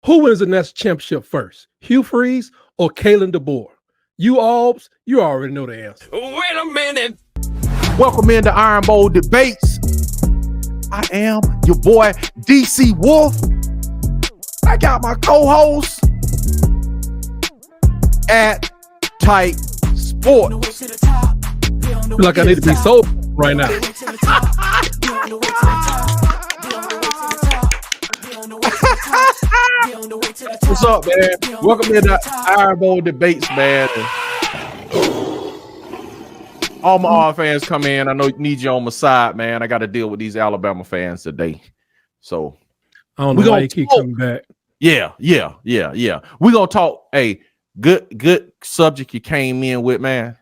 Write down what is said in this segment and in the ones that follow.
Who wins the national championship first, Hugh Freeze or Kalen DeBoer? You Albs, you already know the answer. Wait a minute. Welcome into Iron Bowl Debates. I am your boy, DC Wolf. I got my co-host at Tight Sports. I feel like I need to be sold right now. What's up, man? Welcome into Iron Bowl Debates, man. All my Auburn fans come in. I know you need you on my side, man. I got to deal with these Alabama fans today. So I don't know why you keep coming back. Yeah. We're gonna talk. Hey, good subject you came in with, man.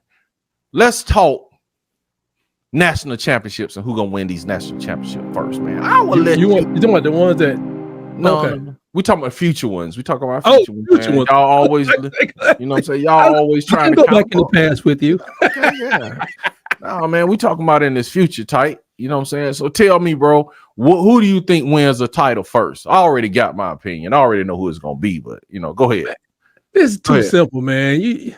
Let's talk national championships and who's gonna win these national championships first, man. I will let you talking about the ones that no. We talking about future ones. We talking about future ones. Y'all always, you know what I'm saying? Y'all always trying to go back in the past with you. Okay, yeah. No, man, we talking about in this future, Tight. You know what I'm saying? So tell me, bro, who do you think wins the title first? I already got my opinion. I already know who it's gonna be, but go ahead. This is too simple, man. You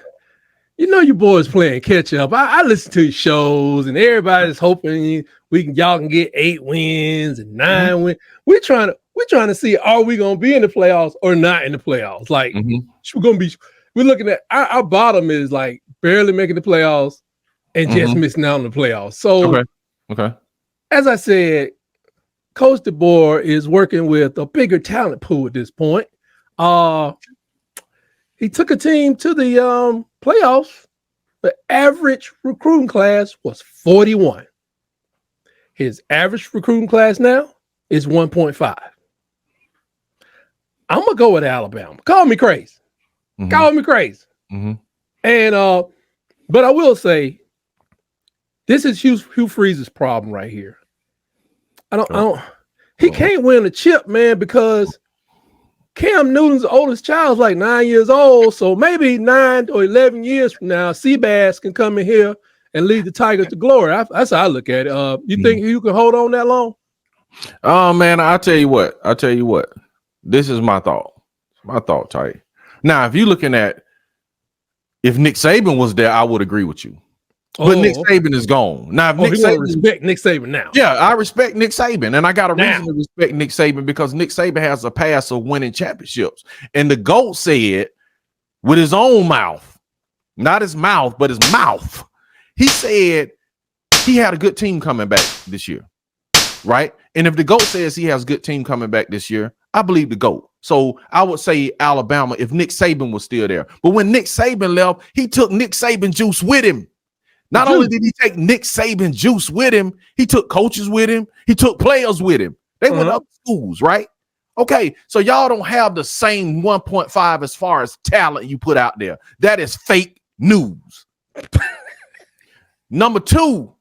know your boys playing catch up. I listen to your shows, and everybody's hoping y'all can get 8 wins and 9 wins. We're trying to see, are we gonna be in the playoffs or not in the playoffs? Like we're looking at our bottom is like barely making the playoffs and just missing out on the playoffs. So okay. As I said, Coach DeBoer is working with a bigger talent pool at this point. He took a team to the playoffs. The average recruiting class was 41. His average recruiting class now is 1.5. I'm gonna go with Alabama. Call me crazy. Call me crazy. And but I will say this is Hugh Freeze's problem right here. He can't win a chip, man, because Cam Newton's oldest child is like 9 years old. So maybe 9 or 11 years from now, Seabass can come in here and lead the Tigers to glory. That's how I look at it. You think you can hold on that long? Oh, man, I'll tell you what. This is my thought. Tight. Now, if you're looking at if Nick Saban was there, I would agree with you. But Nick Saban is gone. Now, if Nick Saban respect Nick Saban now. Yeah, I respect Nick Saban, and I got a reason to respect Nick Saban because Nick Saban has a past of winning championships. And the GOAT said with his own mouth, not his mouth, but his mouth, he said he had a good team coming back this year, right? And if the GOAT says he has a good team coming back this year, I believe the GOAT. So I would say Alabama if Nick Saban was still there. But when Nick Saban left, he took Nick Saban juice with him. Not only did he take Nick Saban juice with him, he took coaches with him. He took players with him. They went up schools, right? Okay, so y'all don't have the same 1.5 as far as talent you put out there. That is fake news. Number 2,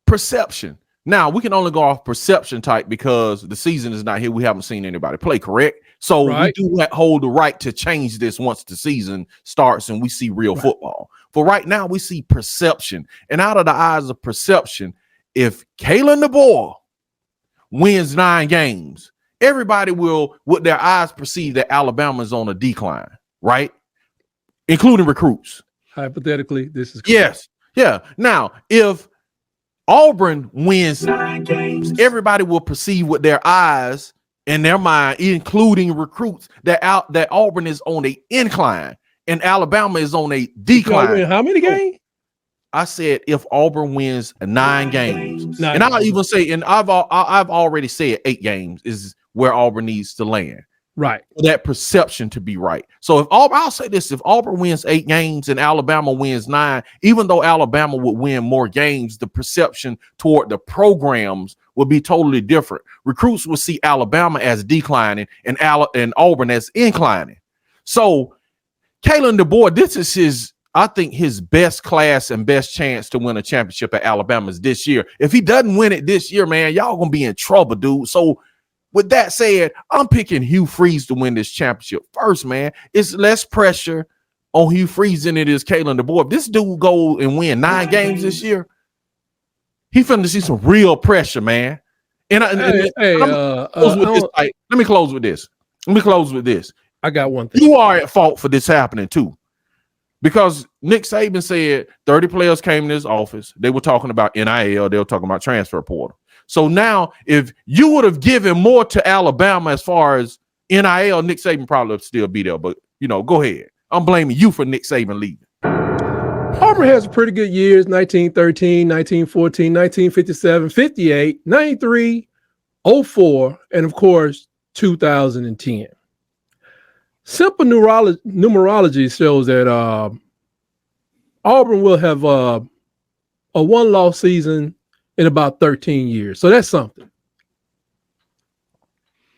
perception. Now, we can only go off perception type because the season is not here. We haven't seen anybody play, correct? So we do hold the right to change this once the season starts and we see real football. For right now, we see perception. And out of the eyes of perception, if Kalen DeBoer wins 9 games, everybody will, with their eyes, perceive that Alabama is on a decline, right? Including recruits. Hypothetically, this is correct. Yes. Yeah. Now, if Auburn wins 9 games, everybody will perceive with their eyes and their mind, including recruits, that Auburn is on an incline and Alabama is on a decline. How many games? I said if Auburn wins 9 games, and I'll even say, and I've already said 8 games is where Auburn needs to land. Right. For that perception to be right. So if I'll say this, if Auburn wins 8 games and Alabama wins 9, even though Alabama would win more games, the perception toward the programs would be totally different. Recruits would see Alabama as declining and Auburn as inclining. So Kalen DeBoer, this is I think his best class and best chance to win a championship at Alabama is this year. If he doesn't win it this year, man, y'all gonna be in trouble, dude. So with that said, I'm picking Hugh Freeze to win this championship first, man. It's less pressure on Hugh Freeze than it is Kalen DeBoer. If this dude go and win 9 games this year, he finna see some real pressure, man. Let me close with this. Let me close with this. I got one thing. You are at fault for this happening too. Because Nick Saban said 30 players came in his office. They were talking about NIL. They were talking about transfer portal. So now if you would have given more to Alabama as far as NIL, Nick Saban probably would still be there. But, go ahead. I'm blaming you for Nick Saban leaving. Auburn has pretty good years, 1913, 1914, 1957, 58, 93, 04, and of course, 2010. Simple numerology shows that Auburn will have a one-loss season in about 13 years. So that's something.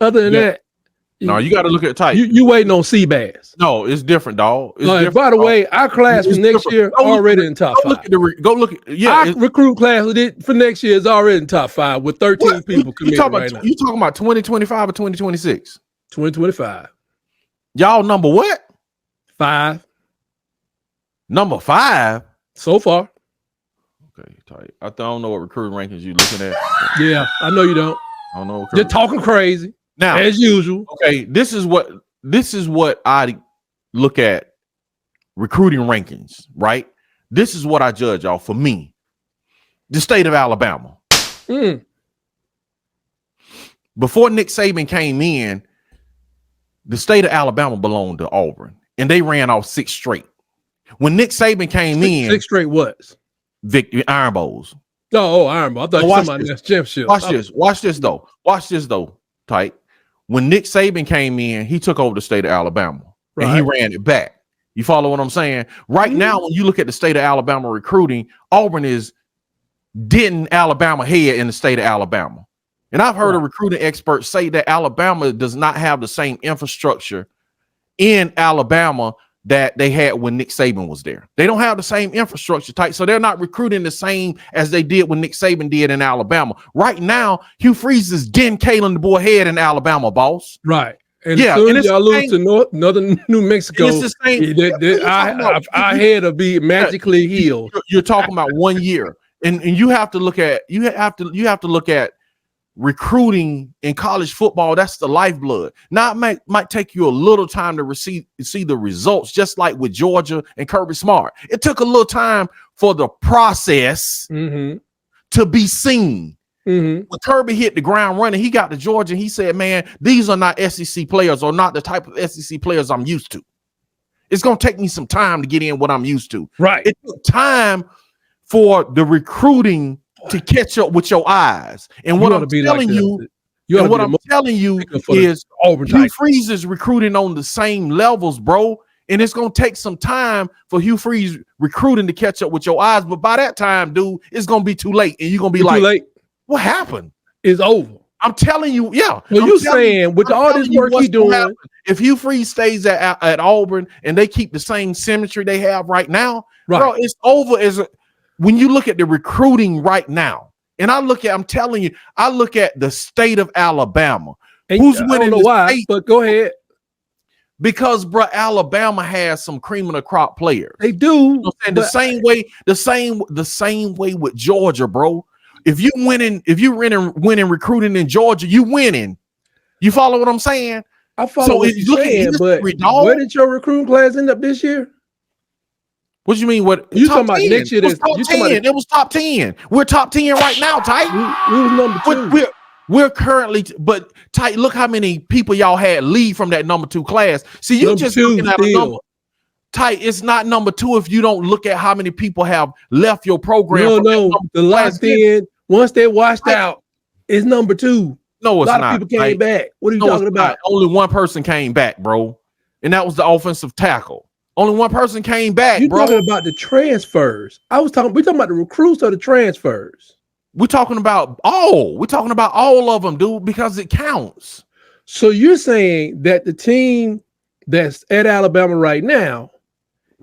Other than that, no, you got to look at type. You waiting on Seabass. No, it's different, dog. It's different, by the way, our class for next year already in top 5. Go look at our recruit class for next year is already in top 5 with 13 people committed right now. You talking about 2025 or 2026? 2025. Y'all number what? 5. Number 5 so far. Okay, tight. I don't know what recruiting rankings you looking at. Yeah, I know you don't. I don't know. You're talking crazy now, as usual. Okay, this is what I look at recruiting rankings. Right. This is what I judge, y'all. For me, the state of Alabama. Before Nick Saban came in, the state of Alabama belonged to Auburn, and they ran off 6 straight. When Nick Saban came in, 6 straight what? Victory Iron Bowls. Oh, Iron Bowl. I thought you were talking about next championship. Watch this though. Tight. When Nick Saban came in, he took over the state of Alabama and he ran it back. You follow what I'm saying? Right now, when you look at the state of Alabama recruiting, Auburn is denting Alabama head in the state of Alabama. And I've heard a recruiting expert say that Alabama does not have the same infrastructure in Alabama that they had when Nick Saban was there. They don't have the same infrastructure type, so they're not recruiting the same as they did when Nick Saban did in Alabama. Right now, Hugh Freeze is getting Kalen the boy head in Alabama, boss. Right. And as soon as y'all lose to Northern New Mexico, it's the same. Our head will be magically healed. You're talking about 1 year, and you have to look at look at recruiting in college football. That's the lifeblood. Now it might take you a little time to see the results, just like with Georgia and Kirby Smart. It took a little time for the process to be seen. When Kirby hit the ground running, he got to Georgia and he said, man, these are not SEC players, or not the type of SEC players I'm used to. It's going to take me some time to get in what I'm used to. Right. It took time for the recruiting to catch up with your eyes. And what I'm telling you is Hugh Freeze is recruiting on the same levels, bro. And it's going to take some time for Hugh Freeze recruiting to catch up with your eyes. But by that time, dude, it's going to be too late. And you're going to be like, too late. What happened? It's over. I'm telling you, yeah. Well, you're saying with all this work he's doing, if Hugh Freeze stays at Auburn and they keep the same symmetry they have right now, bro, it's over. When you look at the recruiting right now, and I'm telling you, I look at the state of Alabama. And who's winning the state? But go ahead. Because, bro, Alabama has some cream of the crop players. They do. And the same way with Georgia, bro. If you're winning recruiting in Georgia, you winning. You follow what I'm saying? I follow what you're saying, but where did your recruiting class end up this year? What do you mean? What you talking about next year? It was top 10. We're top 10 right now, Tight. We was number 2. We're currently, but Tight, look how many people y'all had leave from that number 2 class. See, you just looking at a number. Tight, it's not number 2 if you don't look at how many people have left your program. No, the last 10, once they washed out, it's number 2. No, it's not. A lot of people came back. What are you talking about? Only one person came back, bro. And that was the offensive tackle. Only one person came back, bro. You're talking about the transfers. We're talking about the recruits or the transfers. We're talking about all of them, dude, because it counts. So you're saying that the team that's at Alabama right now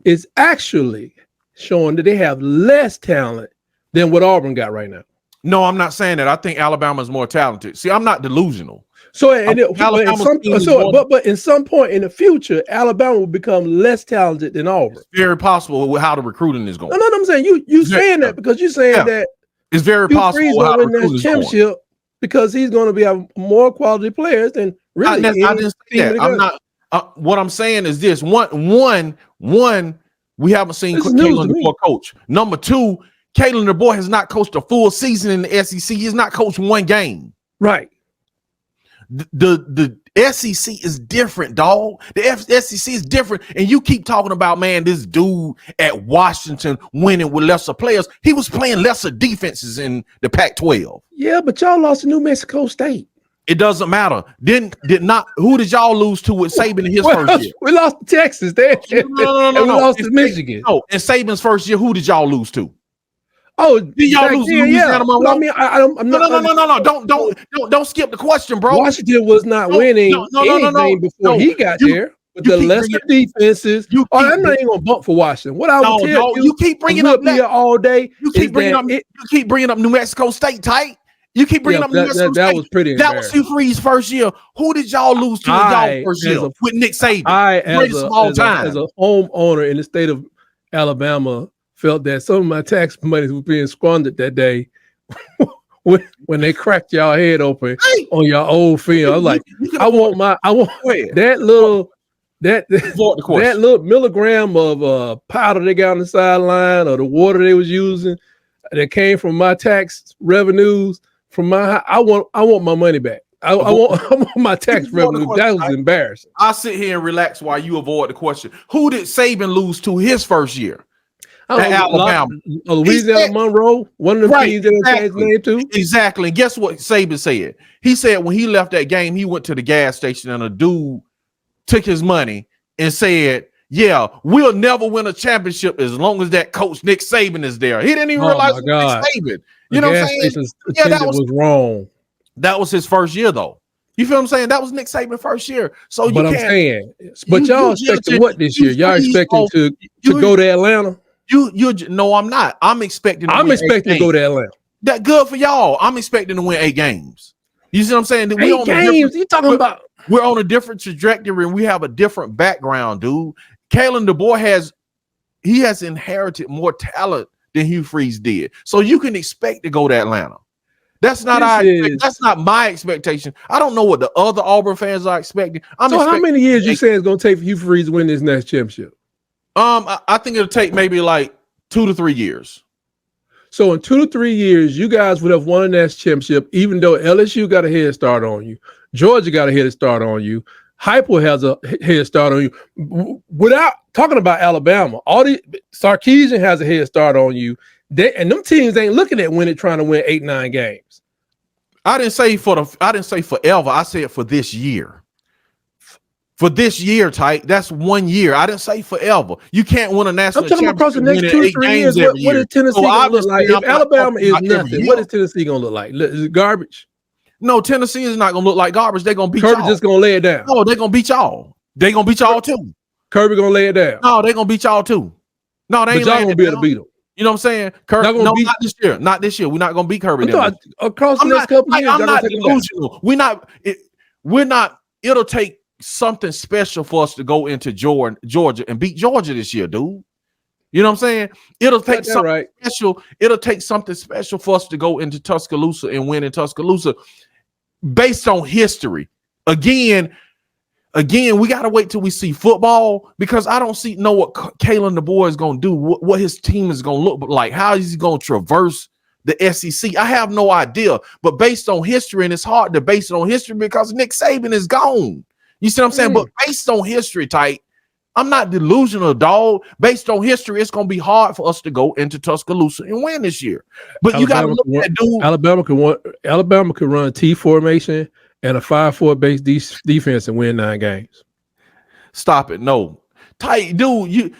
is actually showing that they have less talent than what Auburn got right now. No, I'm not saying that. I think Alabama is more talented. See, I'm not delusional. So, but in some point in the future, Alabama will become less talented than Auburn. It's very possible with how the recruiting is going. No, I'm saying you saying that because you're saying that it's very possible how the recruiting is championship going. Because he's going to have more quality players than Really, I didn't say that. I'm not. What I'm saying is this: one, we haven't seen Kalen DeBoer coach. Number two, Kalen DeBoer has not coached a full season in the SEC. He's not coached one game. Right. The SEC is different, dog. The SEC is different, and you keep talking about, man, this dude at Washington winning with lesser players. He was playing lesser defenses in the Pac-12. Yeah, but y'all lost to New Mexico State. It doesn't matter. Who did y'all lose to with Saban in his first year? We lost to Texas. No. We lost to Michigan. No, in Saban's first year, who did y'all lose to? Oh, did y'all lose to Louisiana? No, I mean, I'm not. No. Don't skip the question, bro. Washington was not winning anything before he got there. With the lesser defenses, I'm not even gonna bump for Washington. What I will tell you, keep bringing up here all day. You keep bringing up New Mexico State, tight. You keep bringing up New Mexico State. That was pretty. That was Hugh Freeze's first year. Who did y'all lose to in y'all first year with Nick Saban? As a homeowner in the state of Alabama, felt that some of my tax money was being squandered that day when they cracked y'all head open on your old field. I was like, I want that little milligram of powder they got on the sideline or the water they was using that came from my tax revenues from my. I want my money back. I want my tax revenue. That was embarrassing. I'll sit here and relax while you avoid the question. Who did Saban lose to his first year? Alabama. Louisiana Monroe, one of the teams that changed the name to. Exactly. And guess what Saban said? He said when he left that game, he went to the gas station and a dude took his money and said, yeah, we'll never win a championship as long as that coach Nick Saban is there. He didn't even realize it was Nick Saban. You know what I'm saying? Yeah, that was wrong. That was his first year, though. You feel what I'm saying? That was Nick Saban's first year. So but I'm saying, but y'all expecting what this year? Y'all expecting to go to Atlanta? No, I'm not. I'm expecting to go to Atlanta. That good for y'all. I'm expecting to win 8 games. You see what I'm saying? 8 games? You talking about? We're on a different trajectory and we have a different background, dude. Kalen DeBoer has inherited more talent than Hugh Freeze did. So you can expect to go to Atlanta. That's not that's not my expectation. I don't know what the other Auburn fans are expecting. How many years you say it's going to take for Hugh Freeze to win this next championship? I think it'll take maybe like 2 to 3 years. So in 2 to 3 years, you guys would have won a national championship, even though LSU got a head start on you. Georgia got a head start on you. Heupel has a head start on you. Without talking about Alabama, Sarkisian has a head start on you. And them teams ain't looking at trying to win 8-9 games. I didn't say forever. I said for this year. For this year, Tyke, that's 1 year. I didn't say forever. You can't win a national championship. I'm talking across the next 2 to 3 years. What is Tennessee going to look like? If Alabama is nothing, what is Tennessee going to look like? Is it garbage? No, Tennessee is not going to look like garbage. They're going to beat y'all. Kirby just going to lay it down. No, they're going to beat y'all. They're going to beat y'all too. Kirby going to lay it down. No, they're going to beat y'all too. No, they ain't going to be able to beat them. You know what I'm saying? Kirby, not this year. Not this year. We're not going to beat Kirby. Across the next couple of years, I'm not delusional. We're not. It'll take something special for us to go into Georgia and beat Georgia this year, dude. You know what I'm saying? It'll take something special. It'll take something special for us to go into Tuscaloosa and win in Tuscaloosa based on history. Again, we got to wait till we see football because I don't know what Kalen DeBoer is going to do, what his team is going to look like, how is he going to traverse the SEC. I have no idea, but based on history, and it's hard to base it on history because Nick Saban is gone. You see what I'm saying? But based on history, Tyke, I'm not delusional, dog. Based on history, it's going to be hard for us to go into Tuscaloosa and win this year. But you got to look at dude. Alabama can run a T formation and a 5-4 base defense and win 9 games. Stop it. No. Tyke, dude,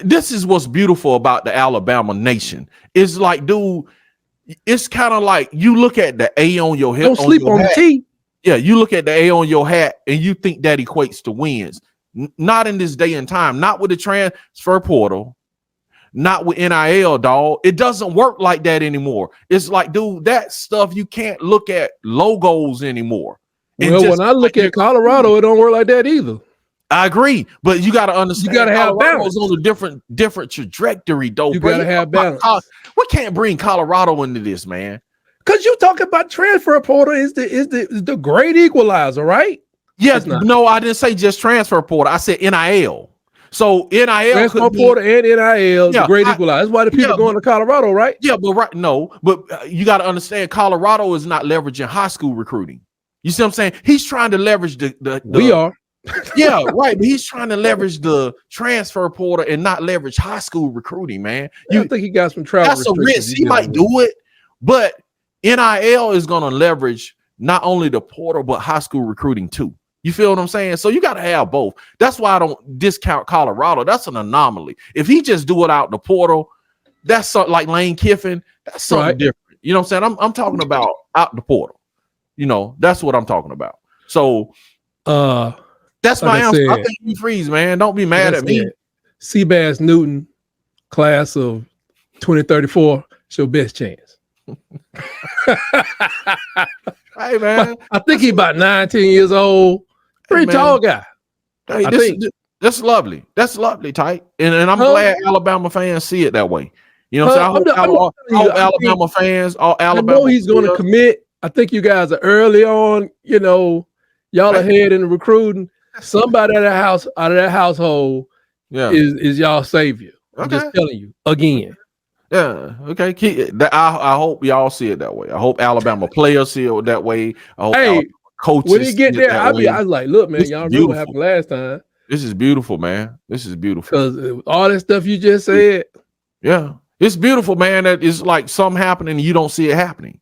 this is what's beautiful about the Alabama nation. It's like, dude, it's kind of like you look at the A on your head. Don't sleep on the T. Yeah, you look at the A on your hat and you think that equates to wins. Not in this day and time. Not with the transfer portal. Not with NIL, dog. It doesn't work like that anymore. It's like, dude, that stuff, you can't look at logos anymore. Well, when I look at Colorado, it don't work like that either. I agree, but you got to understand. You got to have balance. On a different trajectory, though. You got to have balance. We can't bring Colorado into this, man. Because you talking about transfer portal is the great equalizer, right? Yes, no, I didn't say just transfer portal. I said NIL. So NIL transfer portal and NIL, the great equalizer. That's why the people going to Colorado, right? Yeah, but you got to understand, Colorado is not leveraging high school recruiting. You see what I'm saying? He's trying to leverage the we are. Yeah, right. But he's trying to leverage the transfer portal and not leverage high school recruiting, man. I think he got some travel. That's a risk. He might do it, but NIL is going to leverage not only the portal but high school recruiting too. You feel what I'm saying? So you got to have both. That's why I don't discount Colorado. That's an anomaly. If he just do it out the portal, that's something like Lane Kiffin. That's something different. You know what I'm saying? I'm talking about out the portal. You know, that's what I'm talking about. So that's my answer. I think you freeze, man. Don't be mad at me. Seabass Newton, class of 2034, it's your best chance. Hey, man. I think he's about 19 years old. Pretty tall guy. Hey, that's lovely. That's lovely, tight. And I'm glad Alabama fans see it that way. You know what I'm saying? I hope Alabama fans, all Alabama. I know he's going to commit. I think you guys are early on. You know, y'all ahead in the recruiting. Somebody out of that household is y'all savior. I'm just telling you again. Yeah. Okay. I hope y'all see it that way. I hope Alabama players see it that way. I hope Alabama coaches. When he get there, I was like, look, man, y'all remember what happened last time. This is beautiful, man. This is beautiful. Because all that stuff you just said. Yeah. It's beautiful, man. That it's like something happening and you don't see it happening.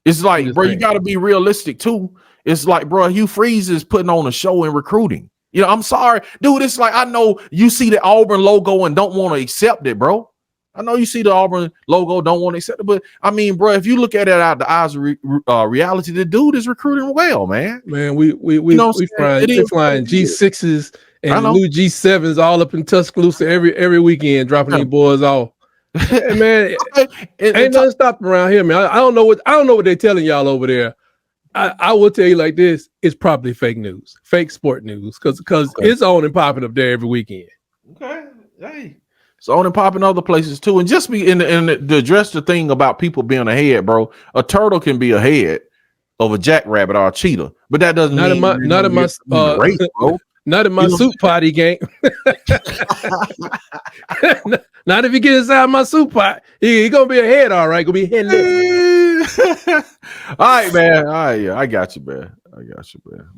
It's like, bro, you got to be realistic too. It's like, bro, Hugh Freeze is putting on a show in recruiting. You know, I'm sorry, dude. It's like, I know you see the Auburn logo and don't want to accept it, bro. I know you see the Auburn logo, don't want to accept it, but I mean, bro, if you look at it out the eyes of reality, the dude is recruiting well, man. Man, we flying G6s and new G7s all up in Tuscaloosa every weekend, dropping these boys off. Hey, man, ain't nothing stopping around here, man. I don't know what they're telling y'all over there. I will tell you like this: it's probably fake news, fake sport news, because it's on and popping up there every weekend. Okay, hey. It's on and popping other places too, and just be in to address the thing about people being ahead, bro. A turtle can be ahead of a jackrabbit or a cheetah, but that doesn't mean not in my race, bro. Not in my soup pot, he can't. Not if he gets inside my soup pot. He gonna be ahead, all right. Gonna be headless. All right, man. All right, yeah, I got you, man.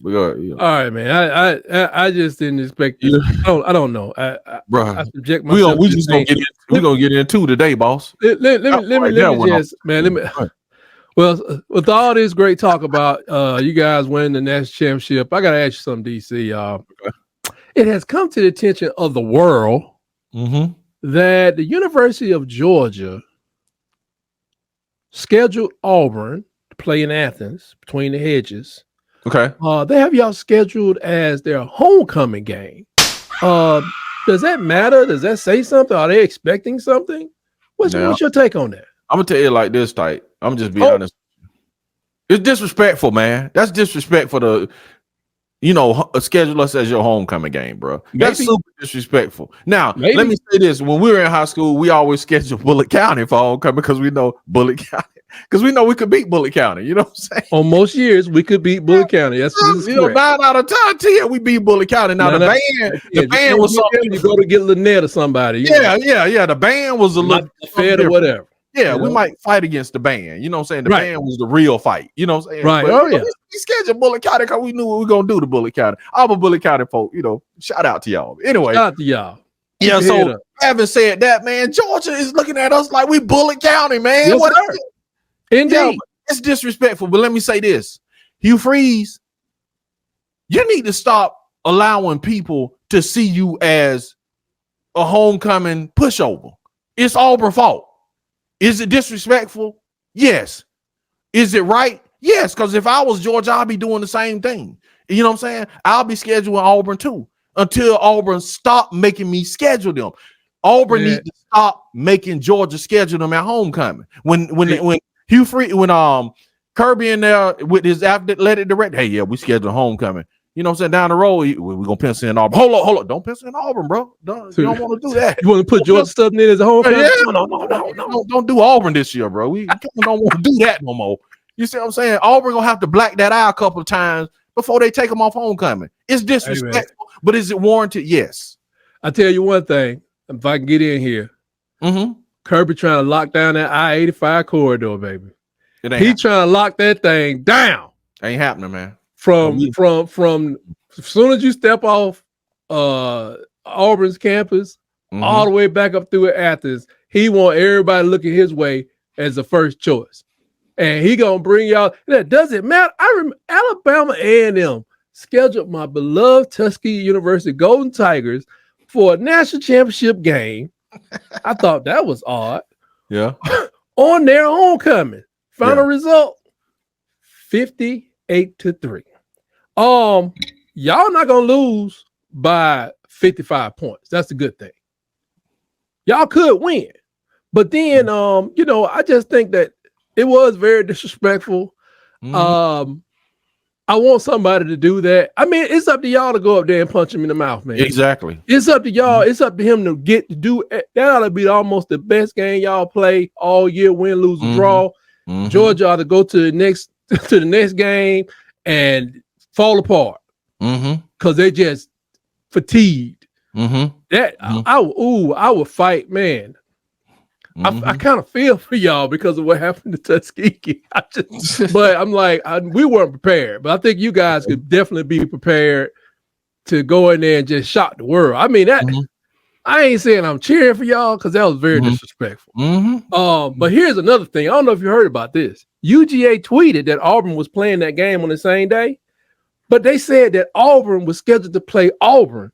We got, All right, man. I just didn't expect this. I don't know. Bro, I subject myself. We're gonna get into today, boss. Let me just, man. Well, with all this great talk about you guys winning the national championship, I gotta ask you something, DC. It has come to the attention of the world that the University of Georgia scheduled Auburn to play in Athens between the hedges. Okay. They have y'all scheduled as their homecoming game. Does that matter? Does that say something? Are they expecting something? What's your take on that? I'm gonna tell you like this, tight. I'm just be honest. It's disrespectful, man. That's disrespectful to, schedule us as your homecoming game, bro. That's super disrespectful. Now, let me say this: when we were in high school, we always scheduled Bullitt County for homecoming because we know Bullitt County. Because we know we could beat Bullitt County, you know what I'm saying? On most years, we could beat Bullitt County. That's 9 out of 10, we beat Bullitt County. Now the band was something. You go to get Lynette or somebody. Yeah. The band was a little fed or whatever. Yeah, we might fight against the band. You know what I'm saying? The band was the real fight. You know what I'm saying? Right. But, we scheduled Bullitt County because we knew what we were gonna do to Bullitt County. I'm a Bullitt County folk. Shout out to y'all. Anyway, shout out to y'all. Yeah. So having said that, man, Georgia is looking at us like we Bullitt County, man. Yes, what is it? Indeed. Yeah, it's disrespectful, but let me say this. Hugh Freeze, you need to stop allowing people to see you as a homecoming pushover. It's Auburn's fault. Is it disrespectful? Yes. Is it right? Yes, because if I was Georgia, I'd be doing the same thing. You know what I'm saying? I'll be scheduling Auburn too until Auburn stop making me schedule them. Auburn needs to stop making Georgia schedule them at homecoming. When Hugh Freeze, when Kirby in there with his athletic director, hey, we scheduled homecoming. You know what I'm saying? Down the road, we're gonna pencil in Auburn. Hold up. Don't pencil in Auburn, bro. You don't want to do that. You want to put Georgia stuff in as a homecoming? Yeah. No. Don't do Auburn this year, bro. We don't want to do that no more. You see what I'm saying? Auburn gonna have to black that out a couple of times before they take them off homecoming. It's disrespectful, but is it warranted? Yes. I tell you one thing, if I can get in here, Kirby trying to lock down that I-85 corridor, baby. He trying to lock that thing down. Ain't happening, man. From as soon as you step off Auburn's campus, all the way back up through Athens, he want everybody looking his way as the first choice. And he gonna bring y'all. That doesn't matter. I remember Alabama A&M scheduled my beloved Tuskegee University Golden Tigers for a national championship game. I thought that was odd. Yeah. On their homecoming. Final result, 58-3. Y'all not gonna lose by 55 points. That's a good thing. Y'all could win. But then I just think that it was very disrespectful. I want somebody to do that. I mean, it's up to y'all to go up there and punch him in the mouth, man. Exactly. It's up to y'all. It's up to him to get to do it. That ought to be almost the best game y'all play all year, win, lose, or draw. Georgia ought to go to the next game and fall apart because they just fatigued. I would fight, man. I kind of feel for y'all because of what happened to Tuskegee. But I'm like, we weren't prepared. But I think you guys could definitely be prepared to go in there and just shock the world. I mean, that I ain't saying I'm cheering for y'all because that was very disrespectful. But here's another thing. I don't know if you heard about this. UGA tweeted that Auburn was playing that game on the same day, but they said that Auburn was scheduled to play Auburn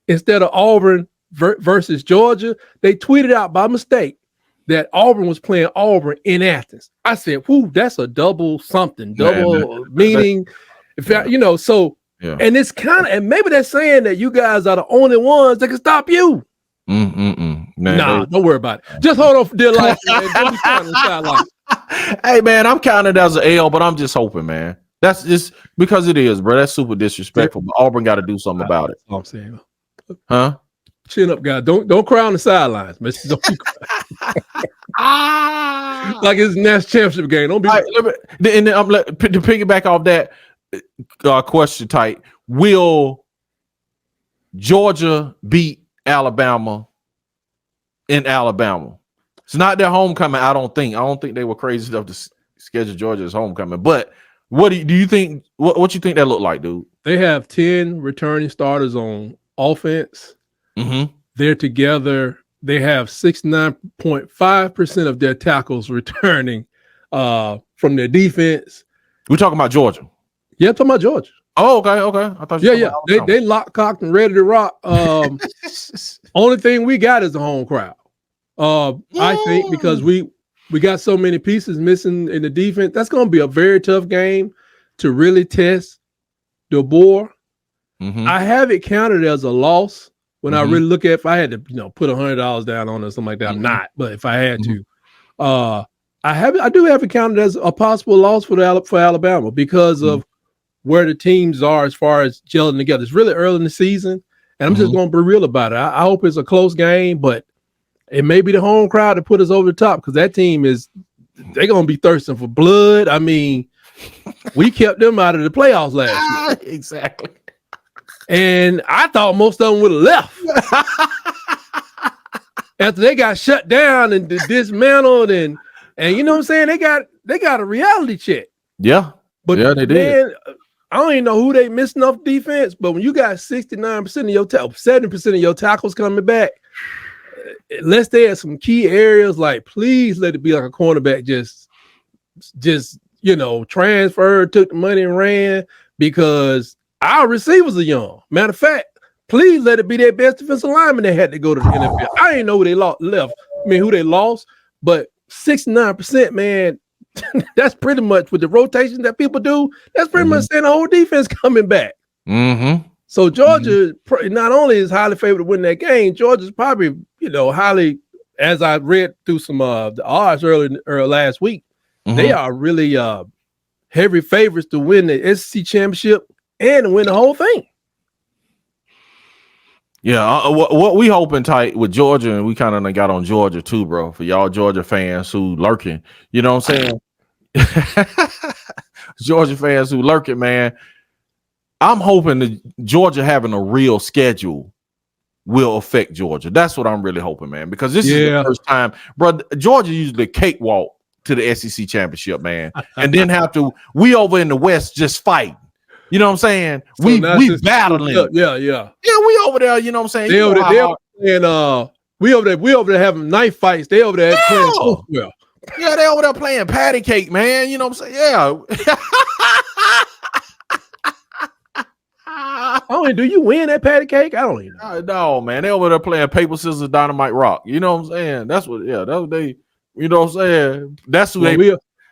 instead of Auburn versus Georgia. They tweeted out by mistake that Auburn was playing Auburn in Athens. I said, "Whoo, that's a double something, double meaning." And it's kind of, and maybe they're saying that you guys are the only ones that can stop you. Nah, don't worry about it. Just hold on for dear life. Hey, man, I'm counting it as an L, but I'm just hoping, man. That's just because it is, bro. That's super disrespectful. But Auburn got to do something about it. That's all I'm saying. Huh? Chin up, guys. Don't cry on the sidelines, man. Don't be like it's a national championship game. Don't be. Right, and then I'm to piggyback off that question, tight. Will Georgia beat Alabama in Alabama? It's not their homecoming. I don't think they were crazy enough to schedule Georgia as homecoming. But what do you think? What you think that look like, dude? They have 10 returning starters on offense. They're together. They have 69.5% of their tackles returning from their defense. We're talking about Georgia. Yeah, I'm talking about Georgia. Oh, okay. I thought they locked, cocked, and ready to rock. Only thing we got is the home crowd. I think because we got so many pieces missing in the defense. That's going to be a very tough game to really test the board. I have it counted as a loss. When I really look at, if I had to, put $100 down on it or something like that, I'm not. But if I had to, I do have it counted as a possible loss for Alabama because of where the teams are as far as gelling together. It's really early in the season, and I'm just going to be real about it. I hope it's a close game, but it may be the home crowd to put us over the top because that team they're going to be thirsting for blood. I mean, we kept them out of the playoffs last year. Exactly. And I thought most of them would have left after they got shut down and dismantled, and you know what I'm saying? They got a reality check. Yeah, but they did. I don't even know who they missing off defense, but when you got 69% of your 70% of your tackles coming back, unless they have some key areas, like please let it be like a cornerback just transferred, took the money and ran because our receivers are young. Matter of fact, please let it be their best defensive lineman that had to go to the NFL. I ain't know who they left. I mean, who they lost, but 69%, man, that's pretty much with the rotation that people do. That's pretty much saying the whole defense coming back. So Georgia not only is highly favored to win that game, Georgia's probably, highly, as I read through some the odds early last week, they are really heavy favorites to win the SEC championship and win the whole thing. Yeah, what we hoping tight with Georgia, and we kind of got on Georgia too, bro. For y'all Georgia fans who lurking, you know what I'm saying? Georgia fans who lurk it, man. I'm hoping that Georgia having a real schedule will affect Georgia. That's what I'm really hoping, man, because this is the first time, bro. Georgia usually cakewalk to the SEC championship, man, and then we over in the West just fight. You know what I'm saying? So we battling. Yeah, we over there, you know what I'm saying? They over there, we over there having knife fights. They over there playing so well. Yeah, they over there playing patty cake, man. You know what I'm saying? Yeah. Do you win that patty cake? I don't even know. No, man. They over there playing paper, scissors, dynamite, rock. You know what I'm saying? That's what they, you know what I'm saying? That's who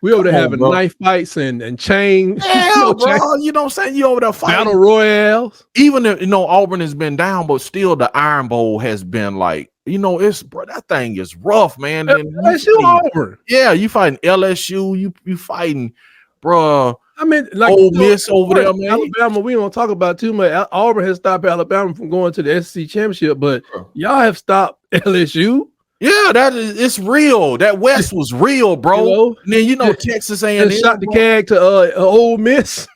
we over there having knife fights and chain. Yeah, bro. You know what I'm saying? You over there fighting. Battle royales. Even if, Auburn has been down, but still the Iron Bowl has been like, that thing is rough, man. LSU Auburn. Yeah, you fighting LSU, you fighting, bro. I mean, like Ole Miss over there, man. Alabama, we don't talk about too much. Auburn has stopped Alabama from going to the SEC championship, but y'all have stopped LSU. Yeah, it's real. That West was real, bro. And then Texas A&M shot the cag to Ole Miss.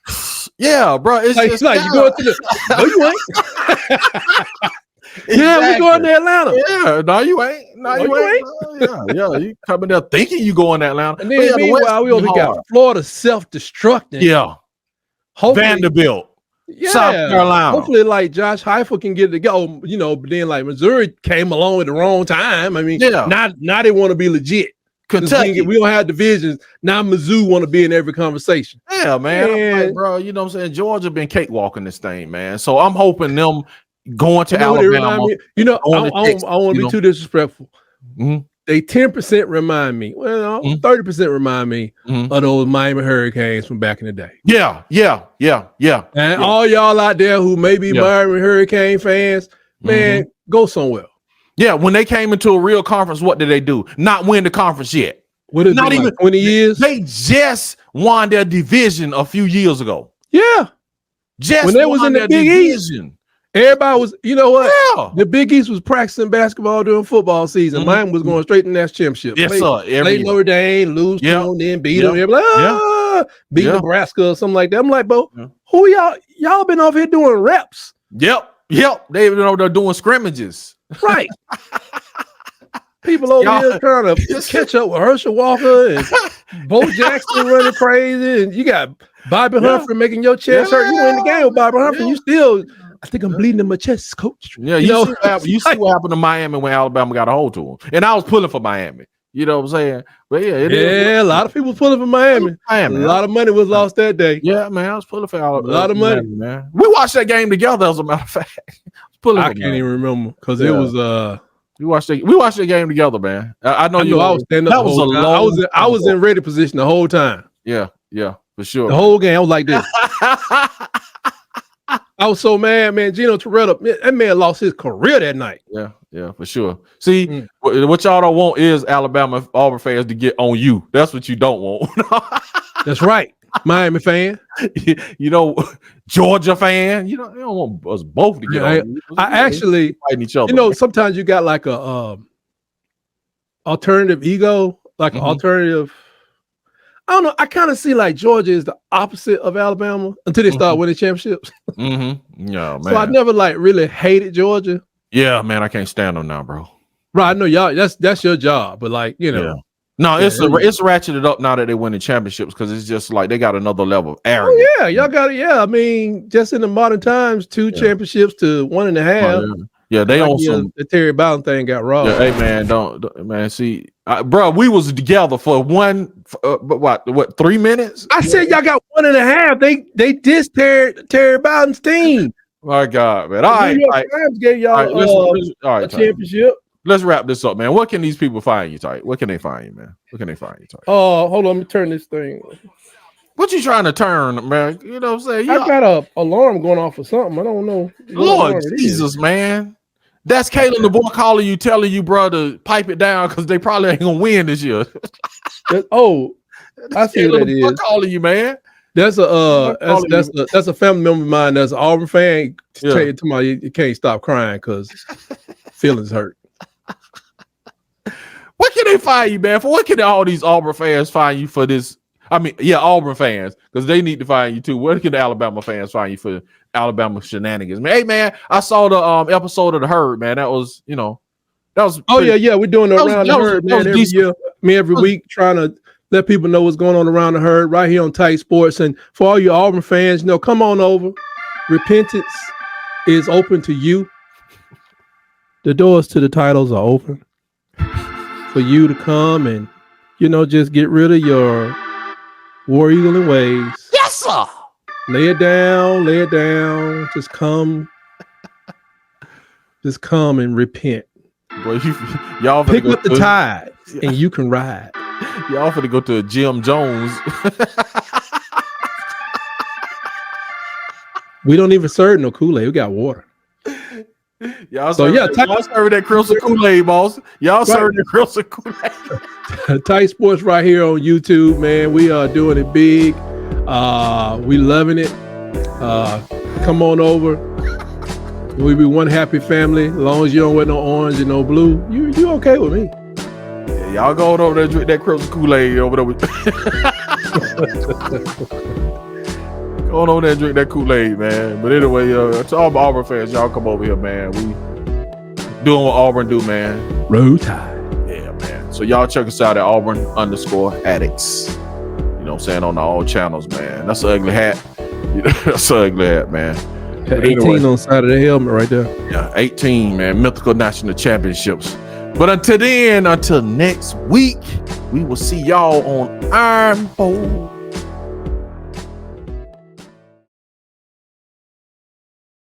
Yeah, bro. It's just like you going to the. No, you ain't. Exactly. Yeah, we going to Atlanta. Yeah, no, you ain't. No, you ain't. Yeah, you coming there thinking you going to Atlanta. And then meanwhile, we over got Florida self-destructing. Yeah. Hopefully, Vanderbilt. Yeah. South Carolina. Hopefully, like Josh Heupel can get it to go. But then like Missouri came along at the wrong time. I mean, now they want to be legit. Kentucky. We don't have divisions. Now Mizzou want to be in every conversation. Yeah, man. Like, bro, you know what I'm saying? Georgia been cakewalking this thing, man. So I'm hoping them going to Alabama. I want to be too disrespectful. Mm-hmm. They 10% remind me. Well, 30% remind me of those Miami Hurricanes from back in the day. Yeah. And all y'all out there who may be Miami Hurricane fans, man, go somewhere. Yeah, when they came into a real conference, what did they do? Not win the conference yet. What is not even like 20 years? They just won their division a few years ago. Yeah. Just when they was in the Big East. Everybody was, you know what? Yeah. The Big East was practicing basketball during football season. Mine was going straight to the national championship. Yes, sir. Play Notre Dame, lose to them, then beat them. Beat Nebraska or something like that. I'm like, bro, who y'all been off here doing reps? Yep. They've been over there doing scrimmages. Right. People over here trying to catch up with Herschel Walker and Bo Jackson running crazy, and you got Bobby Humphrey making your chest hurt. You win the game with Bobby Humphrey, you still. I think I'm bleeding in my chest, coach. Yeah, you see what happened to Miami when Alabama got a hold to them, and I was pulling for Miami. You know what I'm saying? But a lot of people was pulling for Miami. A lot of money was lost that day. Yeah, man, I was pulling for Alabama. A lot of money, man. We watched that game together, as a matter of fact. I can't even remember because it was we watched the game together, man. I know you. I was standing up. I was in ready position the whole time. Yeah, for sure. The whole game, I was like this. I was so mad, man. Gino Toretta, that man lost his career that night. Yeah, for sure. See, what y'all don't want is Alabama Auburn fans to get on you. That's what you don't want. That's right. Miami fan. Georgia fan. You don't want us both to get on you. I actually fighting each other. Sometimes you got like a alternative ego, like an alternative. I don't know. I kind of see like Georgia is the opposite of Alabama until they start winning championships. Yeah, man. So I never like really hated Georgia. Yeah, man. I can't stand them now, bro. Right. I know y'all. That's your job, but like no, it's ratcheted up now that they win the championships because it's just like they got another level of arrogance. Oh yeah, y'all got it. Yeah, I mean, just in the modern times, 2 championships to 1.5. Yeah, they on some. The Terry Bowden thing got robbed. Yeah, hey man, don't man. See, bro, we was together for what 3 minutes? I said y'all got 1.5. They dissed Terry Bowden's team. My God, man. All right, Times gave y'all a championship. Let's wrap this up, man. What can these people find you, Tyke? What can they find you, man? What can they find you, Tyke? Hold on, let me turn this thing. What you trying to turn, man? You know what I'm saying? I got a alarm going off or something. I don't know. Lord Jesus, man. That's Kalen the boy calling you, telling you, bro, to pipe it down because they probably ain't gonna win this year. I see what that is. Calling you, man. That's a family member of mine that's an Auburn fan. Tell you tomorrow you can't stop crying because feelings hurt. What can they find you, man? For what can all these Auburn fans find you for this I mean, yeah, Auburn fans, because they need to find you too. Where can the Alabama fans find you for Alabama shenanigans? Man, hey man, I saw the episode of The Herd, man. That was, that was. Oh yeah, we're doing Around the Herd, man, every year. Every week, trying to let people know what's going on around the herd right here on Tight Sports. And for all you Auburn fans, come on over. Repentance is open to you. The doors to the titles are open for you to come and, just get rid of your war eagling ways. Yes, sir. Lay it down. Just come and repent. Boy, y'all pick up the tide and you can ride. Y'all finna go to a Jim Jones. We don't even serve no Kool-Aid. We got water. Y'all serving that Crystal Kool-Aid, boss. Y'all serving the Crystal Kool-Aid. Tight Sports right here on YouTube, man. We are doing it big. We loving it. Come on over. We'll be one happy family. As long as you don't wear no orange and no blue, you okay with me. Yeah, y'all go over there and drink that Crystal Kool-Aid over there. Going over there and drink that Kool-Aid, man. But anyway, to all my Auburn fans, y'all come over here, man. We doing what Auburn do, man. Roll Tide. Yeah, man. So y'all check us out at Auburn_addicts. You know what I'm saying? On all channels, man. That's an ugly hat. That's an ugly hat, man. 18 on the side of the helmet right there. Yeah, 18, man. Mythical National Championships. But until next week, we will see y'all on Iron Bowl.